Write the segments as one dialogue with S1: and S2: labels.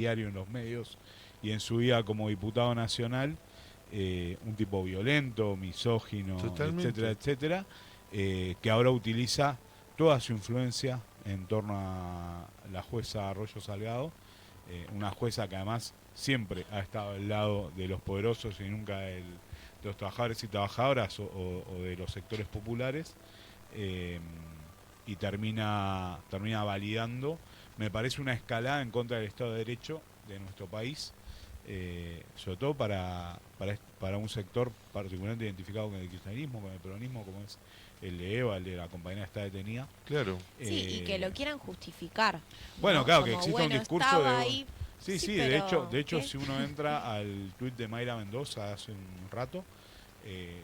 S1: diario en los medios y en su vida como diputado nacional, un tipo violento, misógino, etcétera,
S2: Totalmente.
S1: etcétera, que ahora utiliza toda su influencia en torno a la jueza Arroyo Salgado, una jueza que además siempre ha estado al lado de los poderosos y nunca de los trabajadores y trabajadoras o de los sectores populares, eh, y termina validando, me parece una escalada en contra del Estado de Derecho de nuestro país, sobre todo para un sector particularmente identificado con el kirchnerismo, con el peronismo, como es el de Eva, el de la compañera está detenida.
S2: Claro.
S3: Sí, y que lo quieran justificar,
S1: Bueno,
S3: ¿no?
S1: claro, que
S3: Como,
S1: exista un
S3: bueno,
S1: discurso
S3: estaba
S1: de...
S3: ahí,
S1: Sí,
S3: sí,
S1: sí,
S3: pero
S1: de hecho
S3: ¿qué?
S1: si uno entra al tuit de Mayra Mendoza hace un rato,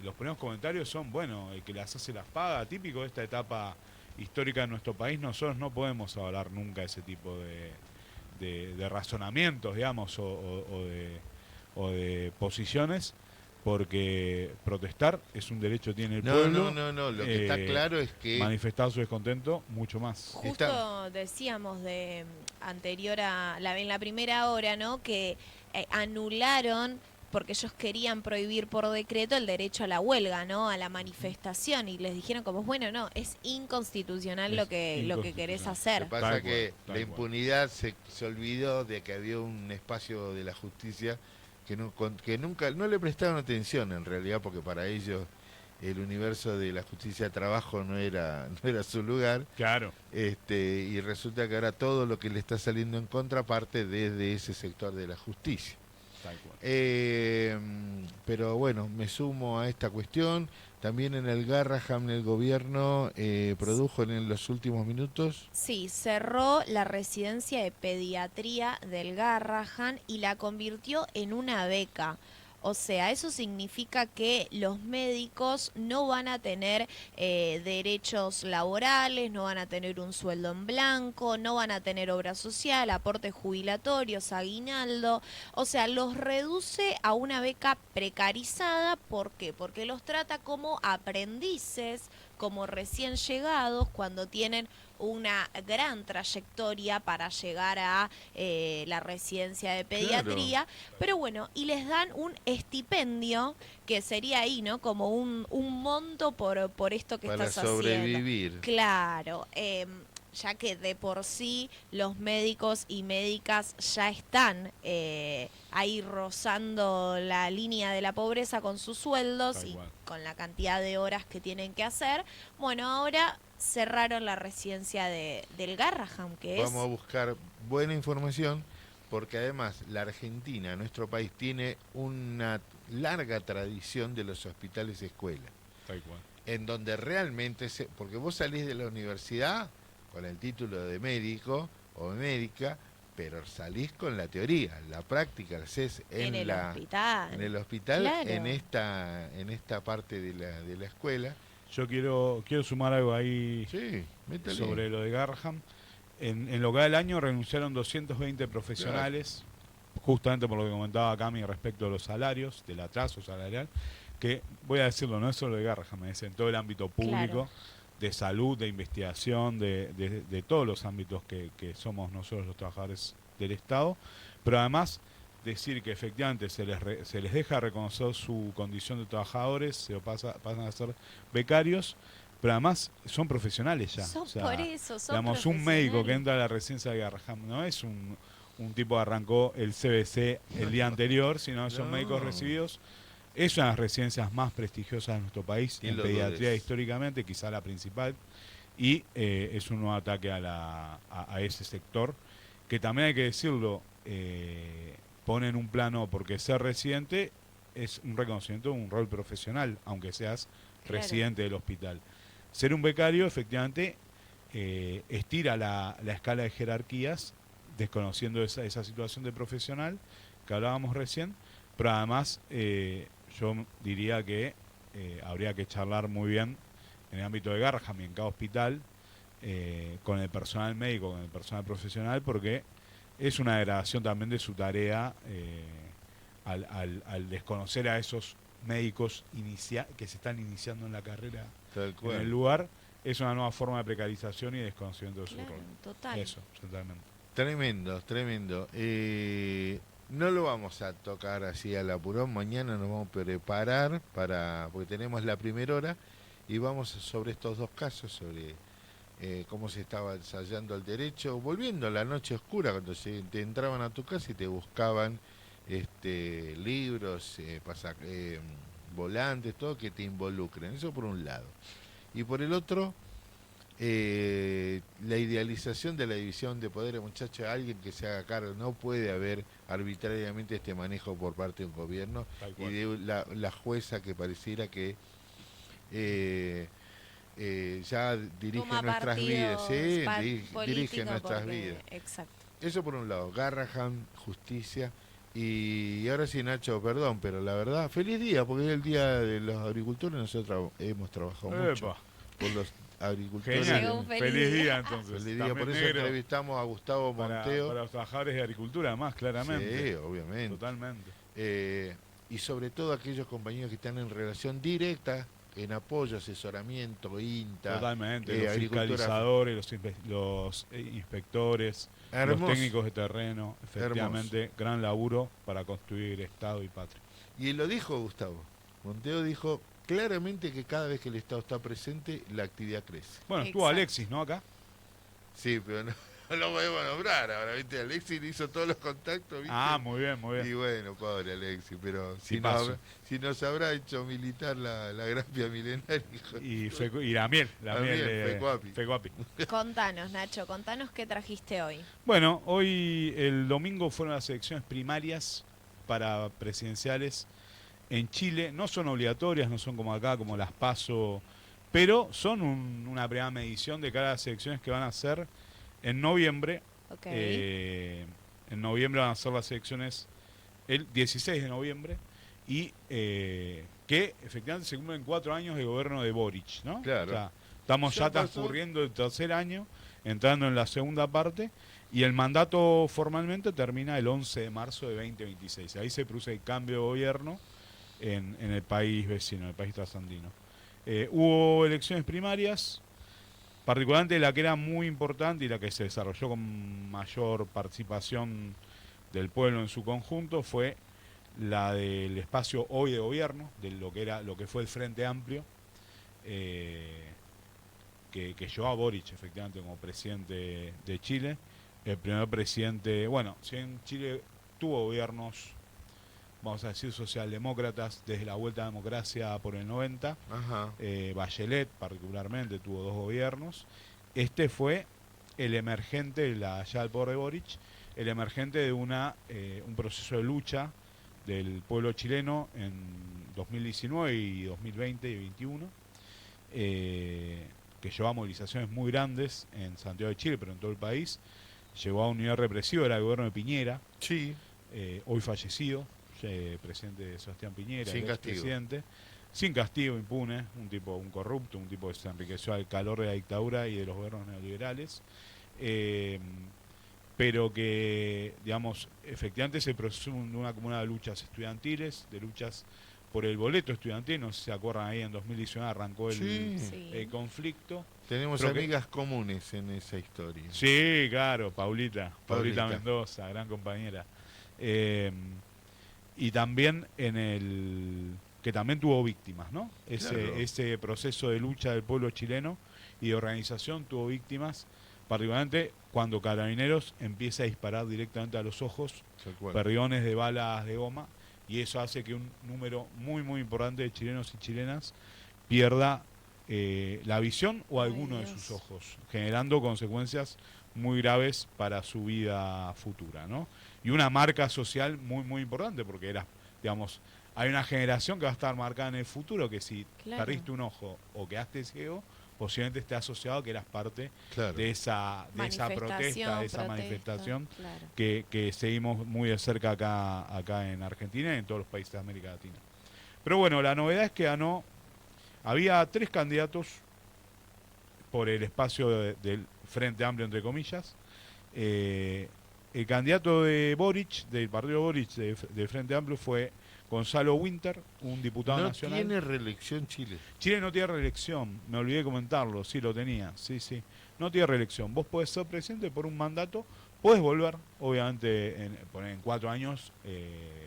S1: los primeros comentarios son, bueno, el que las hace las paga, típico de esta etapa histórica de nuestro país. Nosotros no podemos hablar nunca de ese tipo de razonamientos, digamos, o de posiciones, porque protestar es un derecho que tiene el
S2: No, no,
S1: pueblo,
S2: no, no. Lo que está claro es que
S1: manifestar su descontento, mucho más.
S2: está,
S3: Justo decíamos de anterior a en la primera hora, ¿no? Que anularon porque ellos querían prohibir por decreto el derecho a la huelga, ¿no? A la manifestación y les dijeron como, bueno, no, es inconstitucional
S1: Es
S3: lo que querés
S1: inconstitucional.
S2: lo que
S3: hacer.
S2: pasa
S1: Tal cual,
S2: que la
S1: tal cual.
S2: impunidad se olvidó de que había un espacio de la justicia que, que nunca, no le prestaron atención en realidad, porque para ellos el universo de la justicia de trabajo no era su lugar.
S1: Claro,
S2: Y resulta que ahora todo lo que le está saliendo en contra parte desde ese sector de la justicia.
S1: tal cual.
S2: Eh, pero bueno, me sumo a esta cuestión. También en el Garraham el gobierno produjo en los últimos minutos.
S3: Sí, cerró la residencia de pediatría del Garrahan y la convirtió en una beca. O sea, eso significa que los médicos no van a tener derechos laborales, no van a tener un sueldo en blanco, no van a tener obra social, aportes jubilatorios, aguinaldo. O sea, los reduce a una beca precarizada. ¿Por qué? Porque los trata como aprendices, como recién llegados, cuando tienen una gran trayectoria para llegar a la residencia de
S2: Claro,
S3: pediatría, pero bueno, y les dan un estipendio que sería ahí, ¿no? Como un monto por esto que
S2: para
S3: estás haciendo.
S2: sobrevivir.
S3: Claro, ya que de por sí los médicos y médicas ya están ahí rozando la línea de la pobreza con sus sueldos
S1: Tal
S3: y
S1: cual.
S3: con la cantidad de horas que tienen que hacer. Bueno, ahora cerraron la residencia del Garraham, que
S2: Vamos a
S3: es...
S2: buscar buena información porque además la Argentina, nuestro país, tiene una larga tradición de los hospitales escuela,
S1: Tal cual.
S2: en donde realmente, porque vos salís de la universidad con el título de médico o médica, pero salís con la teoría, la práctica la haces
S3: En el
S2: en
S3: hospital,
S2: el hospital,
S3: claro.
S2: en esta parte de la escuela.
S1: Yo quiero sumar algo ahí
S2: Sí, métale.
S1: sobre lo de Garham. En lo que va del año renunciaron 220
S2: Claro.
S1: profesionales, justamente por lo que comentaba Cami respecto a los salarios, del atraso salarial, que voy a decirlo, no es solo de Garham, es en todo el ámbito
S3: Claro.
S1: público, de salud, de investigación, de todos los ámbitos que somos nosotros los trabajadores del Estado, pero además decir que efectivamente se les deja reconocer su condición de trabajadores, pasan a ser becarios, pero además son profesionales ya. O
S3: Son por
S1: sea,
S3: eso, son
S1: digamos, un médico que
S3: profesionales.
S1: entra a la residencia de Garraham no es un tipo que arrancó el CBC el día anterior, sino son médicos
S2: No,
S1: recibidos. Es una de las residencias más prestigiosas de nuestro país,
S2: ¿quién
S1: en
S2: lo
S1: pediatría
S2: dudes?
S1: históricamente, quizá la principal, y es un nuevo ataque a ese sector, que también hay que decirlo, pone en un plano, porque ser residente es un reconocimiento de un rol profesional, aunque seas
S3: Claro.
S1: residente del hospital. Ser un becario, efectivamente, estira la escala de jerarquías, desconociendo esa situación de profesional que hablábamos recién, pero además yo diría que habría que charlar muy bien en el ámbito de Garham y en cada hospital con el personal médico, con el personal profesional, porque es una degradación también de su tarea al desconocer a esos médicos que se están iniciando en la carrera
S2: Tal
S1: en el
S2: cual.
S1: lugar, es una nueva forma de precarización y desconocimiento de su
S3: Claro,
S1: rol.
S3: total.
S1: Eso, totalmente.
S2: Tremendo, tremendo. No lo vamos a tocar así al apurón. Mañana nos vamos a preparar porque tenemos la primera hora y vamos sobre estos dos casos, sobre cómo se estaba ensayando el derecho, volviendo a la noche oscura, cuando te entraban a tu casa y te buscaban libros, volantes, todo que te involucren. Eso por un lado. Y por el otro, la idealización de la división de poderes, muchachos, alguien que se haga cargo. No puede haber arbitrariamente este manejo por parte de un gobierno y de la jueza que pareciera que ya dirige
S3: Toma
S2: nuestras vidas,
S3: partidos
S2: dirige
S3: políticos
S2: nuestras
S3: porque-
S2: vidas.
S3: Exacto.
S2: Eso por un lado, Garrahan, justicia. Y ahora sí, Nacho, perdón, pero la verdad, feliz día, porque es el día de los agricultores. Nosotros hemos trabajado mucho
S1: Epa,
S2: por los agricultores.
S1: genial.
S3: Llegó un
S1: Feliz,
S3: feliz
S1: día
S3: día.
S1: entonces.
S2: Feliz día,
S1: También
S2: por eso
S1: negro
S2: entrevistamos a Gustavo Monteo.
S1: para los trabajadores de agricultura, más claramente.
S2: Sí, obviamente.
S1: Totalmente.
S2: Y sobre todo aquellos compañeros que están en relación directa, en apoyo, asesoramiento, INTA,
S1: Totalmente. Los
S2: agricultura.
S1: fiscalizadores, los inspectores,
S2: Hermoso.
S1: los técnicos de terreno. Efectivamente, gran laburo para construir Estado y patria.
S2: Y lo dijo Gustavo. Monteo dijo claramente que cada vez que el Estado está presente, la actividad crece.
S1: Bueno, estuvo
S3: Exacto.
S1: Alexis, ¿no? Acá.
S2: Sí, pero no, no lo podemos nombrar ahora, ¿viste? Alexis hizo todos los contactos, ¿viste?
S1: Ah, muy bien, muy
S2: Y
S1: bien.
S2: bueno, pobre Alexis, pero
S1: Tipazo.
S2: si nos habrá hecho militar la grafia milenaria. hijo
S1: Y,
S2: de-
S1: y la miel de
S2: Fecuapi.
S1: Fecuapi.
S3: Contanos, Nacho, contanos qué trajiste hoy.
S1: Bueno, hoy el domingo fueron las elecciones primarias para presidenciales en Chile. No son obligatorias, no son como acá, como las PASO, pero son una primera medición de cara a las elecciones que van a ser en noviembre.
S3: Ok.
S1: En noviembre van a ser las elecciones el 16 de noviembre y que efectivamente se cumplen 4 años de gobierno de Boric, ¿no?
S2: Claro.
S1: O sea, estamos
S2: Ya
S1: ya
S2: pasó.
S1: transcurriendo el tercer año, entrando en la segunda parte, y el mandato formalmente termina el 11 de marzo de 2026. Ahí se produce el cambio de gobierno en el país vecino, en el país trasandino. Hubo elecciones primarias, particularmente la que era muy importante y la que se desarrolló con mayor participación del pueblo en su conjunto fue la del espacio hoy de gobierno, de lo que fue el Frente Amplio, que llevó a Boric efectivamente como presidente de Chile, el primer presidente, bueno, si en Chile tuvo gobiernos, vamos a decir, socialdemócratas desde la vuelta a la democracia por el 90,
S2: Ajá.
S1: Bachelet particularmente tuvo 2 gobiernos. Este fue el emergente, ya al poder de Boric, el emergente de un proceso de lucha del pueblo chileno en 2019 y 2020 y 2021, que llevó a movilizaciones muy grandes en Santiago de Chile, pero en todo el país. Llegó a un nivel represivo, era el gobierno de Piñera,
S2: Sí.
S1: hoy fallecido, presidente Sebastián Piñera,
S2: Sin
S1: el
S2: castigo.
S1: expresidente, sin castigo, impune, un corrupto, un tipo que se enriqueció al calor de la dictadura y de los gobiernos neoliberales, pero que, digamos, efectivamente se procesó de una comunidad de luchas estudiantiles, de luchas por el boleto estudiantil, no sé si se acuerdan, ahí en 2019 arrancó
S2: Sí.
S3: Sí.
S1: el conflicto.
S2: Tenemos
S1: Pero que-
S2: amigas comunes en esa historia.
S1: Sí, claro, Paulita
S2: Paulita.
S1: Mendoza, gran compañera. Y también que también tuvo víctimas, ¿no?
S2: Claro.
S1: Ese proceso de lucha del pueblo chileno y de organización tuvo víctimas, particularmente cuando Carabineros empieza a disparar directamente a los ojos,
S2: Tal cual.
S1: perdigones de balas de goma, y eso hace que un número muy, muy importante de chilenos y chilenas pierda la visión o
S3: Ay,
S1: alguno de
S3: Dios.
S1: sus ojos, generando consecuencias muy graves para su vida futura, ¿no? Y una marca social muy, muy importante, porque digamos, hay una generación que va a estar marcada en el futuro, que si
S3: Claro.
S1: perdiste un ojo o quedaste ciego, posiblemente esté asociado que eras parte
S2: Claro.
S1: de esa protesta, de esa manifestación
S3: Claro.
S1: que seguimos muy de cerca acá en Argentina y en todos los países de América Latina. Pero bueno, la novedad es que había 3 candidatos por el espacio del Frente Amplio, entre comillas. El candidato de Boric, del partido Boric, del Frente Amplio, fue Gonzalo Winter, un diputado
S2: No
S1: nacional.
S2: tiene reelección Chile.
S1: Chile no tiene reelección, me olvidé de comentarlo, sí lo tenía, sí. No tiene reelección. Vos podés ser presidente por un mandato Puedes volver, obviamente, en 4 años,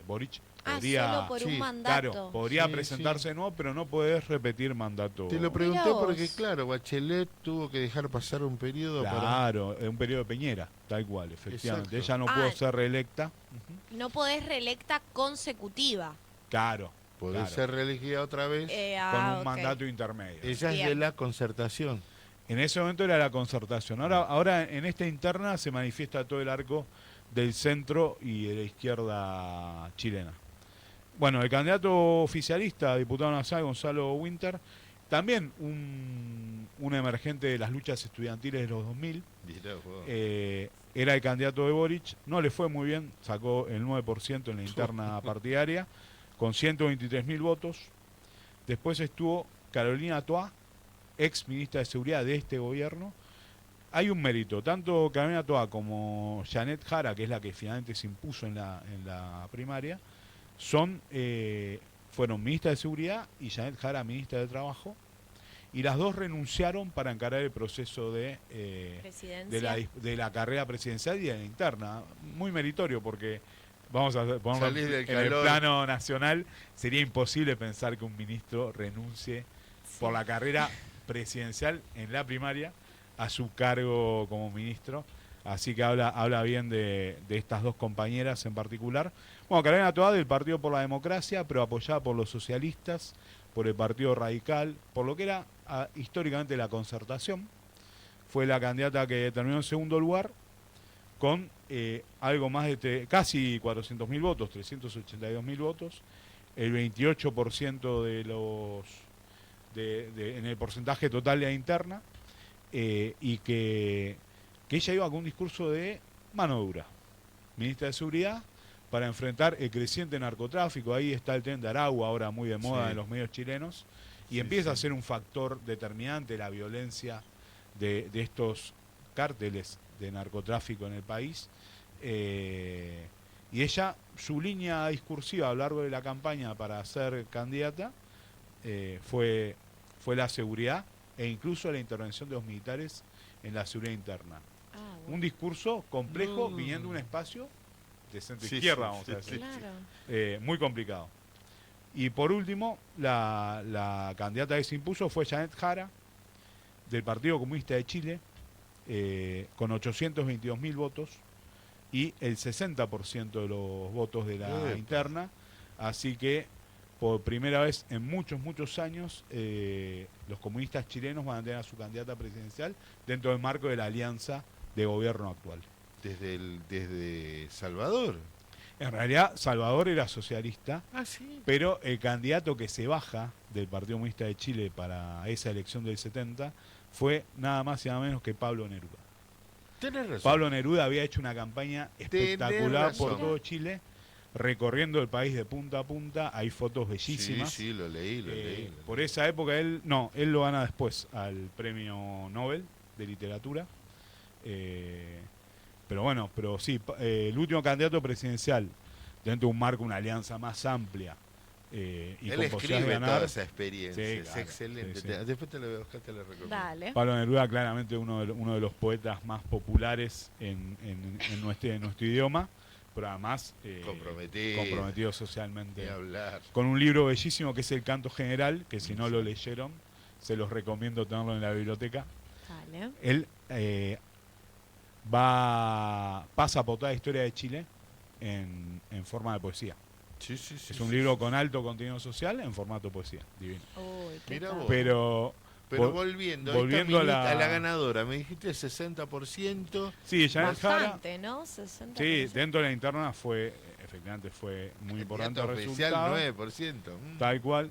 S1: Boric podría,
S3: solo por un
S2: sí,
S3: mandato.
S1: claro, podría
S2: Sí,
S1: presentarse de nuevo, pero no podés repetir mandato.
S2: Te lo pregunté
S3: Mirá vos.
S2: porque, claro, Bachelet tuvo que dejar pasar un periodo para...
S1: Claro, es un periodo de Peñera, tal cual, efectivamente.
S2: Exacto.
S1: Ella no pudo
S3: Ah.
S1: ser reelecta. Ujú.
S3: No podés reelecta consecutiva.
S1: Claro,
S2: Poder
S1: claro,
S2: ser reelegida otra vez.
S1: con un
S3: Ok.
S1: mandato intermedio.
S2: Ella es de
S3: Bien.
S2: la concertación.
S1: En ese momento era la concertación. Ahora en esta interna se manifiesta todo el arco del centro y de la izquierda chilena. Bueno, el candidato oficialista, diputado nacional, Gonzalo Winter, también un emergente de las luchas estudiantiles de los 2000,
S2: Mirá vos.
S1: era el candidato de Boric, no le fue muy bien, sacó el 9% en la interna partidaria, con 123.000 votos. Después estuvo Carolina Toá, ex ministra de Seguridad de este gobierno. Hay un mérito, tanto Carolina Toá como Janet Jara, que es la que finalmente se impuso en la primaria, fueron ministra de Seguridad y Janet Jara ministra de Trabajo, y las dos renunciaron para encarar el proceso
S3: Presidencia.
S1: de la carrera presidencial y de la interna. Muy meritorio porque, vamos a ponerlo
S2: Salís del
S1: en el
S2: calor.
S1: plano nacional, sería imposible pensar que un ministro renuncie por la carrera presidencial en la primaria a su cargo como ministro. Así que habla bien de estas dos compañeras en particular. Bueno, Carolina Toá del Partido por la Democracia, pero apoyada por los socialistas, por el Partido Radical, por lo que era históricamente la Concertación. Fue la candidata que terminó en segundo lugar con algo más de casi 400.000 votos, 382.000 votos, el 28% en el porcentaje total de la interna, y que ella iba con un discurso de mano dura, ministra de Seguridad, para enfrentar el creciente narcotráfico. Ahí está el tren de Aragua, ahora muy de moda
S2: Sí.
S1: en los medios chilenos, y
S2: Sí,
S1: empieza
S2: sí.
S1: a ser un factor determinante la violencia de estos cárteles de narcotráfico en el país. Y ella, su línea discursiva a lo largo de la campaña para ser candidata fue la seguridad e incluso la intervención de los militares en la seguridad interna.
S3: Ah, bueno.
S1: Un discurso complejo
S2: No.
S1: viniendo de un espacio de centro
S2: Sí,
S1: izquierda,
S2: sí,
S1: vamos
S2: sí,
S1: a decir.
S3: Claro.
S1: Muy complicado. Y por último, la candidata que se impuso fue Janet Jara, del Partido Comunista de Chile, con 822.000 votos y el 60% de los votos de la
S2: Epa.
S1: interna. Así que por primera vez en muchos años los comunistas chilenos van a tener a su candidata presidencial dentro del marco de la alianza de gobierno actual.
S2: Desde Salvador.
S1: En realidad Salvador era socialista,
S2: Ah, sí.
S1: pero el candidato que se baja del Partido Comunista de Chile para esa elección del 70 fue nada más y nada menos que Pablo Neruda.
S2: Tenés razón.
S1: Pablo Neruda había hecho una campaña espectacular por
S2: razón.
S1: todo Chile, recorriendo el país de punta a punta. Hay fotos bellísimas.
S2: Sí, lo leí.
S1: Por esa época él lo gana después al premio Nobel de literatura. Pero sí, el último candidato presidencial dentro de un marco, una alianza más amplia y
S2: Él
S1: con posibilidades de
S2: escribe
S1: ganar.
S2: toda esa experiencia.
S1: Sí,
S2: Es
S1: claro,
S2: excelente.
S1: sí, sí.
S2: Después te lo voy a buscar, te lo recomiendo.
S3: Dale.
S1: Pablo Neruda, claramente uno de los poetas más populares en nuestro idioma, pero además comprometido socialmente.
S2: Ni hablar.
S1: Con un libro bellísimo que es El Canto General, que si no lo leyeron, se los recomiendo tenerlo en la biblioteca.
S3: Dale.
S1: Él pasa por toda la historia de Chile en forma de poesía.
S2: Sí,
S1: Es un libro con alto contenido social en formato poesía, divino.
S3: Uy, qué
S2: Mirá
S3: tal.
S2: vos.
S1: Pero
S2: volviendo
S1: volviendo
S2: a la ganadora, me dijiste 60%.
S1: sí, Janet Jara,
S3: Bastante, ¿no? 60%.
S1: sí, dentro de la interna efectivamente fue muy importante el
S2: Candidato oficial
S1: resultado.
S2: 9%.
S1: Tal cual.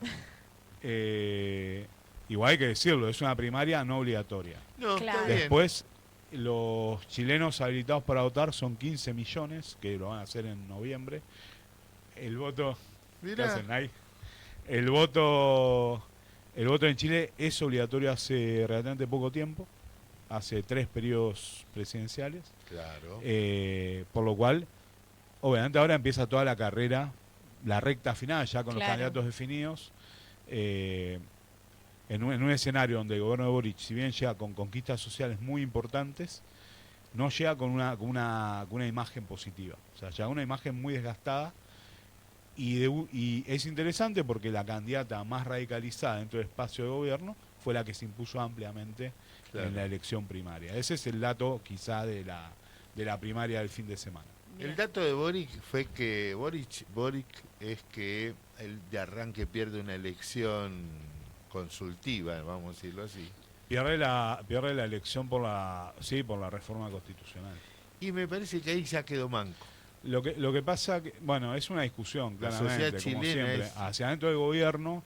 S1: Igual hay que decirlo, es una primaria no obligatoria.
S2: No,
S3: Claro.
S2: está bien.
S1: Después, los chilenos habilitados para votar son 15 millones, que lo van a hacer en noviembre. El voto, ¿qué
S2: Mirá.
S1: hacen ahí? El voto en Chile es obligatorio hace relativamente poco tiempo, hace 3 periodos presidenciales,
S2: Claro.
S1: por lo cual, obviamente ahora empieza toda la carrera, la recta final, ya con los
S3: Claro.
S1: candidatos definidos, en un escenario donde el gobierno de Boric, si bien llega con conquistas sociales muy importantes, no llega con una imagen positiva. O sea, llega una imagen muy desgastada. Y es interesante porque la candidata más radicalizada dentro del espacio de gobierno fue la que se impuso ampliamente
S2: Claro.
S1: en la elección primaria. Ese es el dato quizá de la primaria del fin de semana.
S3: Bien.
S2: El dato de Boric fue que Boric es que él de arranque pierde una elección consultiva, vamos a decirlo así.
S1: Pierde la elección por la reforma constitucional.
S2: Y me parece que ahí ya quedó manco.
S1: Lo que pasa, bueno, es una discusión,
S2: La
S1: claramente,
S2: sociedad
S1: como
S2: chilena
S1: siempre.
S2: es-
S1: Hacia adentro del gobierno,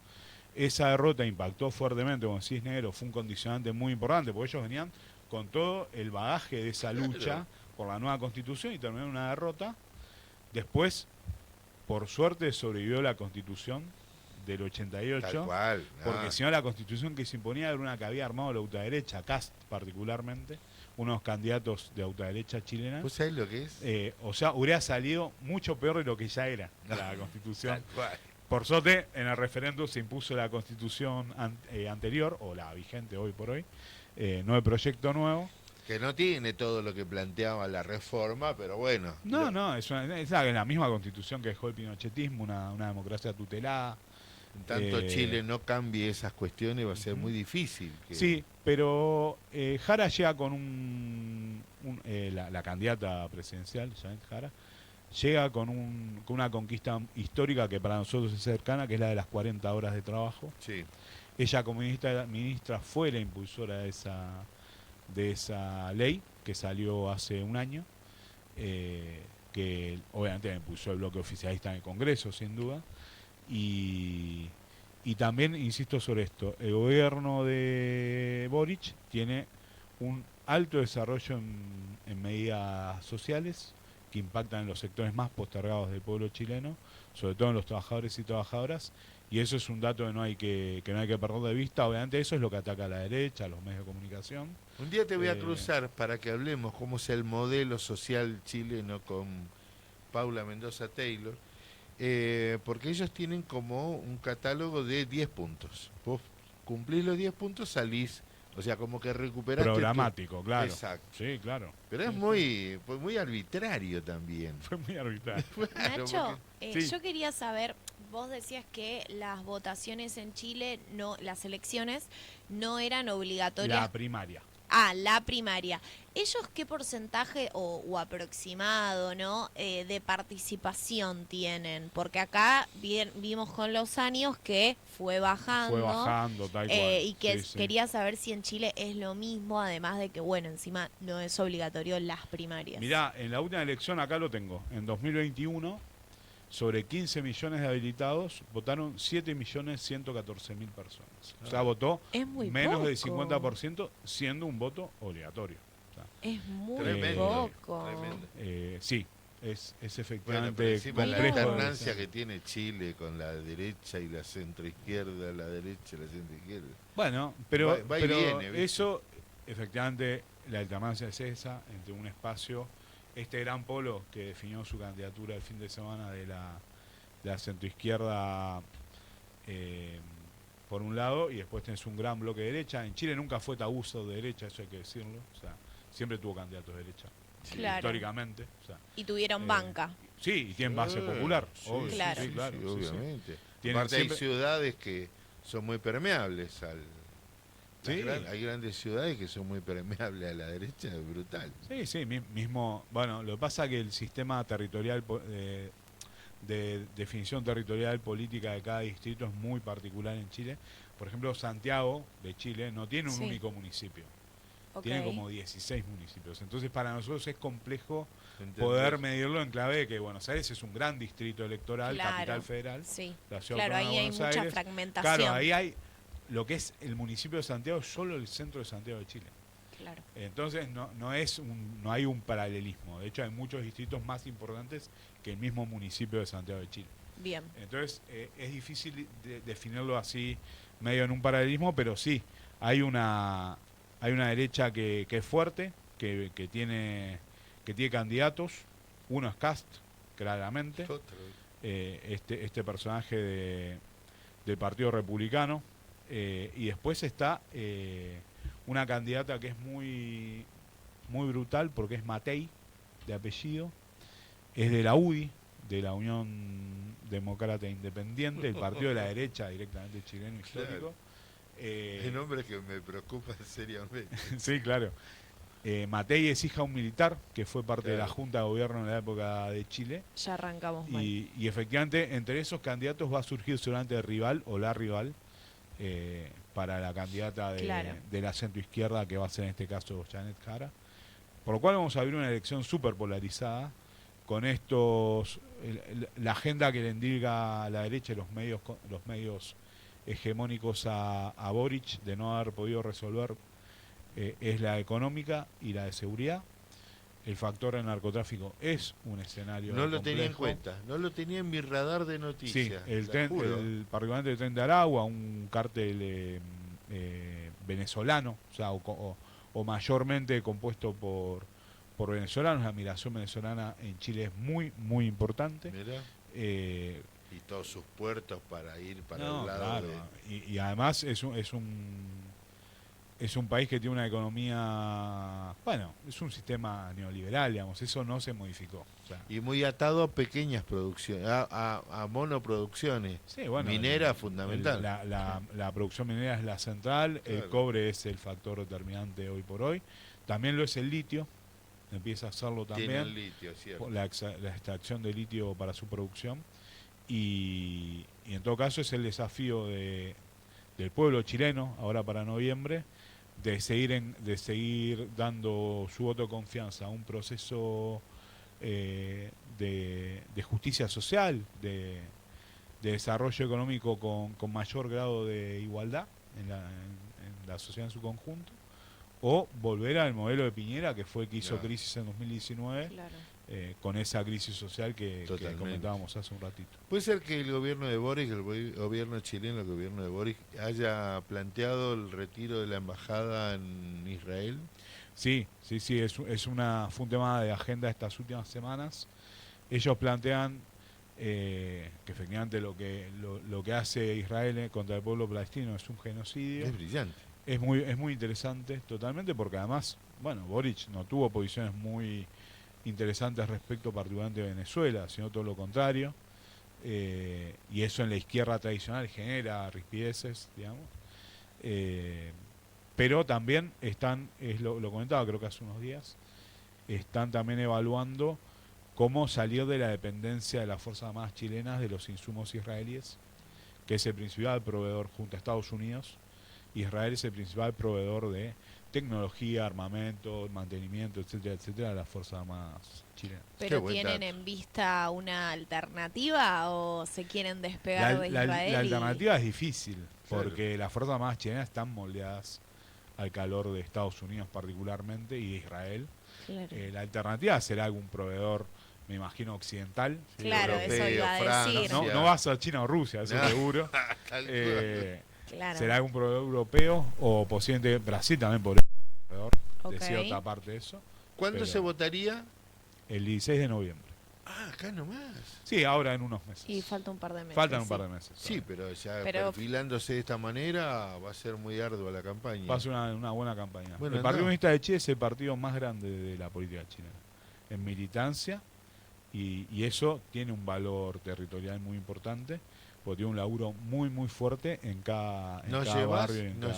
S1: esa derrota impactó fuertemente, como decís, Negro, fue un condicionante muy importante, porque ellos venían con todo el bagaje de esa lucha
S2: Claro.
S1: por la nueva constitución y terminaron en una derrota. Después, por suerte, sobrevivió la constitución del
S2: Tal
S1: 88,
S2: cual.
S1: porque si no la constitución que se imponía era una que había armado la ultraderecha, Cast particularmente, unos candidatos de ultraderecha chilena.
S2: ¿Vos sabés lo que es?
S1: O sea, hubiera salido mucho peor de lo que ya era la constitución.
S2: Tal cual.
S1: Por suerte, en el referéndum se impuso la constitución anterior, o la vigente hoy por hoy, no el proyecto nuevo.
S2: Que no tiene todo lo que planteaba la reforma, pero bueno.
S1: No, es la misma constitución que dejó el pinochetismo, una democracia tutelada.
S2: En tanto Chile no cambie esas cuestiones va a ser
S1: Ujú.
S2: muy difícil.
S1: Sí, pero Jara llega con la candidata presidencial, Janet Jara, llega con una conquista histórica que para nosotros es cercana, que es la de las 40 horas de trabajo.
S2: Sí.
S1: Ella como ministra fue la impulsora de esa ley que salió hace un año, que obviamente la impulsó el bloque oficialista en el Congreso, sin duda. Y también insisto sobre esto, el gobierno de Boric tiene un alto desarrollo en medidas sociales que impactan en los sectores más postergados del pueblo chileno, sobre todo en los trabajadores y trabajadoras, y eso es un dato que no hay que perder de vista. Obviamente eso es lo que ataca a la derecha, a los medios de comunicación.
S2: Un día te voy a
S1: Eh,
S2: cruzar para que hablemos cómo es el modelo social chileno con Paula Mendoza Taylor, porque ellos tienen como un catálogo de 10 puntos. Vos cumplís los 10 puntos, salís, o sea, como que recuperaste...
S1: Programático, claro.
S2: Exacto.
S1: Sí, claro.
S2: Pero es muy, pues muy arbitrario también.
S1: Fue muy arbitrario.
S2: Claro,
S3: Nacho,
S2: porque-
S1: Sí.
S3: yo quería saber, vos decías que las votaciones en Chile, las elecciones, no eran obligatorias.
S1: La primaria.
S3: La primaria. ¿Ellos qué porcentaje o aproximado, ¿no? De participación tienen? Porque acá vimos con los años que fue bajando.
S1: Fue bajando, tal cual.
S3: Y que
S1: Sí, sí.
S3: quería saber si en Chile es lo mismo, además de que, bueno, encima no es obligatorio las primarias.
S1: Mirá, en la última elección acá lo tengo. En 2021, sobre 15 millones de habilitados, votaron 7.114.000 personas. O sea, votó
S3: Es muy
S1: menos
S3: poco.
S1: del 50%, siendo un voto obligatorio. O sea,
S3: Es muy
S2: Tremendo,
S3: poco.
S2: tremendo.
S1: sí, es
S2: Bueno,
S1: efectivamente
S2: pero encima la
S1: complejo.
S2: alternancia que tiene Chile con la derecha y la centroizquierda, la derecha y la centroizquierda.
S1: Bueno, pero,
S2: Va y
S1: pero
S2: viene, ¿viste?
S1: eso, efectivamente, la alternancia es esa, entre un espacio, este gran polo que definió su candidatura el fin de semana de la centroizquierda, por un lado, y después tenés un gran bloque de derecha. En Chile nunca fue tabú ser de derecha, eso hay que decirlo. O sea, siempre tuvo candidatos de derecha,
S3: Claro.
S1: históricamente. O sea,
S3: Y tuvieron
S1: Eh,
S3: banca.
S1: sí, y tienen base
S2: Sí,
S1: popular,
S2: sí,
S1: obvio.
S2: sí,
S3: Claro.
S1: Sí,
S2: sí,
S1: claro.
S2: sí,
S1: sí, sí.
S2: obviamente.
S1: Tienen
S2: Aparte
S1: siempre-
S2: hay ciudades que son muy permeables
S1: Sí.
S2: hay grandes ciudades que son muy permeables a la derecha, es brutal.
S1: Sí, sí, mismo. Bueno, lo que pasa es que el sistema territorial de definición territorial política de cada distrito es muy particular en Chile. Por ejemplo, Santiago de Chile no tiene un
S3: Sí.
S1: único municipio,
S3: Ok.
S1: tiene como 16 municipios. Entonces, para nosotros es complejo
S2: ¿Entendés?
S1: poder medirlo en clave de que Buenos Aires es un gran distrito electoral,
S3: Claro.
S1: capital federal.
S3: Sí.
S1: La ciudad
S3: Claro,
S1: autónoma
S3: ahí
S1: de
S3: hay
S1: Buenos
S3: mucha
S1: Aires.
S3: fragmentación.
S1: Claro, ahí hay lo que es el municipio de Santiago, es solo el centro de Santiago de Chile.
S3: Claro.
S1: Entonces no hay un paralelismo. De hecho, hay muchos distritos más importantes que el mismo municipio de Santiago de Chile.
S3: Bien.
S1: Entonces es difícil definirlo así medio en un paralelismo, pero sí, hay una derecha que es fuerte, que tiene candidatos. Uno es Cast, claramente,
S2: Otro.
S1: este personaje del Partido Republicano, y después está una candidata que es muy muy brutal porque es Matei, de apellido, es de la UDI, de la Unión Demócrata Independiente, el partido de la derecha directamente chileno histórico.
S2: Hay nombres que me preocupan seriamente.
S1: Sí, claro. Matei es hija de un militar que fue parte de la
S2: Claro.
S1: Junta de Gobierno en la época de Chile.
S3: Ya arrancamos mal.
S1: Y efectivamente, entre esos candidatos va a surgir seguramente el rival o la rival para la candidata
S3: Claro.
S1: de la centroizquierda, que va a ser en este caso Janet Jara. Por lo cual vamos a ver una elección súper polarizada, con la agenda que le endilga a la derecha y los medios hegemónicos a Boric de no haber podido resolver es la económica y la de seguridad. El factor del narcotráfico es un escenario
S2: No lo tenía en
S1: complejo.
S2: cuenta, no lo tenía en mi radar de
S1: Sí,
S2: noticias.
S1: particularmente el tren de Aragua, un cártel venezolano, o sea, o mayormente compuesto por venezolanos. La migración venezolana en Chile es muy, muy importante.
S2: Mirá,
S1: Eh,
S2: y todos sus puertos para ir para
S1: no,
S2: el lado
S1: claro,
S2: de...
S1: y además es un país que tiene una economía, bueno, es un sistema neoliberal, digamos, eso no se modificó. O sea,
S2: Y muy atado a pequeñas producciones, a monoproducciones.
S1: sí, bueno,
S2: Minera fundamental.
S1: la producción minera es la central, el
S2: Claro.
S1: cobre es el factor determinante hoy por hoy, también lo es el litio, empieza a hacerlo
S2: Tiene el
S1: también,
S2: litio, cierto.
S1: la extracción de litio para su producción, y en todo caso es el desafío del pueblo chileno, ahora para noviembre, de seguir dando su voto de confianza a un proceso de justicia social, de desarrollo económico con mayor grado de igualdad en la sociedad en su conjunto, o volver al modelo de Piñera, que fue el que hizo
S2: Claro.
S1: crisis en 2019,
S3: Claro.
S1: con esa crisis social que
S2: Totalmente.
S1: comentábamos hace un ratito.
S2: Puede ser que el gobierno de Boric, gobierno chileno, el gobierno de Boric, haya planteado el retiro de la embajada en Israel.
S1: Sí, fue un tema de agenda estas últimas semanas. Ellos plantean que efectivamente lo que hace Israel contra el pueblo palestino es un genocidio.
S2: Es brillante.
S1: Es muy interesante, totalmente, porque además, bueno, Boric no tuvo posiciones muy interesantes respecto particularmente de Venezuela, sino todo lo contrario. Y eso en la izquierda tradicional genera rispideces, digamos. Pero también lo comentaba creo que hace unos días, están también evaluando cómo salir de la dependencia de las Fuerzas Armadas chilenas de los insumos israelíes, que es el principal proveedor junto a Estados Unidos. Israel es el principal proveedor de tecnología, armamento, mantenimiento, etcétera, etcétera, de las Fuerzas Armadas chilenas.
S2: Qué
S3: ¿Pero
S2: buen
S3: tienen
S2: dato.
S3: en vista una alternativa o se quieren despegar de
S1: La
S3: Israel?
S1: alternativa es difícil,
S2: Claro.
S1: porque las Fuerzas Armadas chilenas están moldeadas al calor de Estados Unidos particularmente y de Israel.
S3: Claro.
S1: La alternativa será algún proveedor, me imagino, occidental. ¿sí?
S3: Claro, eso
S2: Europeo,
S3: iba a
S2: Francia.
S3: decir.
S1: No va a ser China o Rusia, eso
S2: No.
S1: seguro.
S2: Tal cual.
S3: Claro.
S1: Será algún proveedor europeo o posiblemente Brasil también podría ser un proveedor
S3: Ok.
S1: de cierta parte de eso.
S2: ¿Cuándo
S1: pero-
S2: se votaría?
S1: El 16 de noviembre.
S2: Ah, acá nomás.
S1: Sí, ahora en unos meses.
S3: Y falta un par de meses.
S1: Faltan un
S3: sí.
S1: par de meses.
S2: Sí,
S1: todavía.
S2: pero ya
S3: Pero-
S2: perfilándose de esta manera va a ser muy ardua la campaña.
S1: Va a ser una buena campaña.
S2: Bueno,
S1: el Partido
S2: no.
S1: Comunista de Chile es el partido más grande de la política chilena. En militancia, y eso tiene un valor territorial muy importante, porque tiene un laburo muy, muy fuerte en cada barrio.
S2: La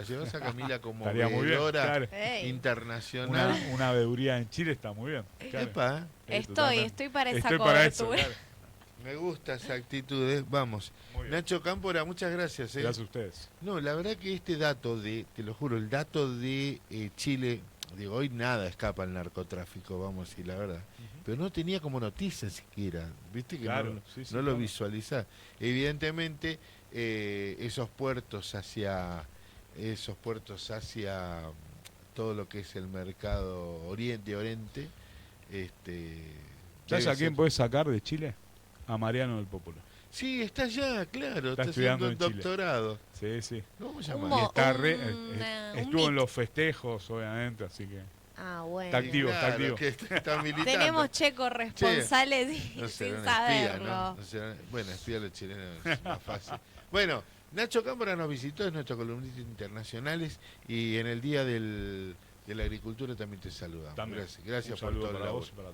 S2: llevas a Camila como
S1: Estaría muy bien,
S2: veedora
S1: claro.
S3: Ey,
S2: internacional.
S1: Una veeduría en Chile está muy bien. Claro.
S2: Epa,
S3: estoy para esa
S1: Estoy para eso,
S3: cobertura.
S1: claro.
S2: me gusta esa actitud. Vamos.
S1: Muy bien.
S2: Nacho Cámpora, muchas gracias.
S1: Gracias a ustedes.
S2: No, la verdad que este dato te lo juro, el dato de Chile, digo, hoy nada escapa al narcotráfico, vamos a decir la verdad. Pero no tenía como noticia siquiera, viste que
S1: Claro,
S2: no,
S1: sí, sí,
S2: no lo
S1: claro.
S2: visualizás. Evidentemente, esos puertos hacia todo lo que es el mercado oriente,
S1: ¿Sabes
S2: debe
S1: a quién
S2: ser-
S1: puedes sacar de Chile? A Mariano del Popolo.
S2: Sí, está allá, claro, está
S1: estudiando
S2: haciendo el
S1: en Chile.
S2: doctorado.
S1: Sí, sí.
S2: ¿Cómo se
S3: Un
S2: llama?
S1: Y
S3: mo-
S1: está
S3: un-
S1: estuvo
S3: un
S1: en los festejos, obviamente, así que...
S3: Ah, bueno.
S1: Está activo, está activo.
S2: Que está militando.
S3: Tenemos checos responsales y
S2: No
S3: sin
S2: será una espía,
S3: saberlo.
S2: ¿no? Bueno, espía los chilenos es más fácil. Bueno, Nacho Cámpora nos visitó, es nuestro columnista internacionales, y en el día del de la agricultura también te saludamos.
S1: También.
S2: Gracias
S1: Un
S2: por
S1: saludo
S2: todo el
S1: para
S2: laburo.
S1: vos y para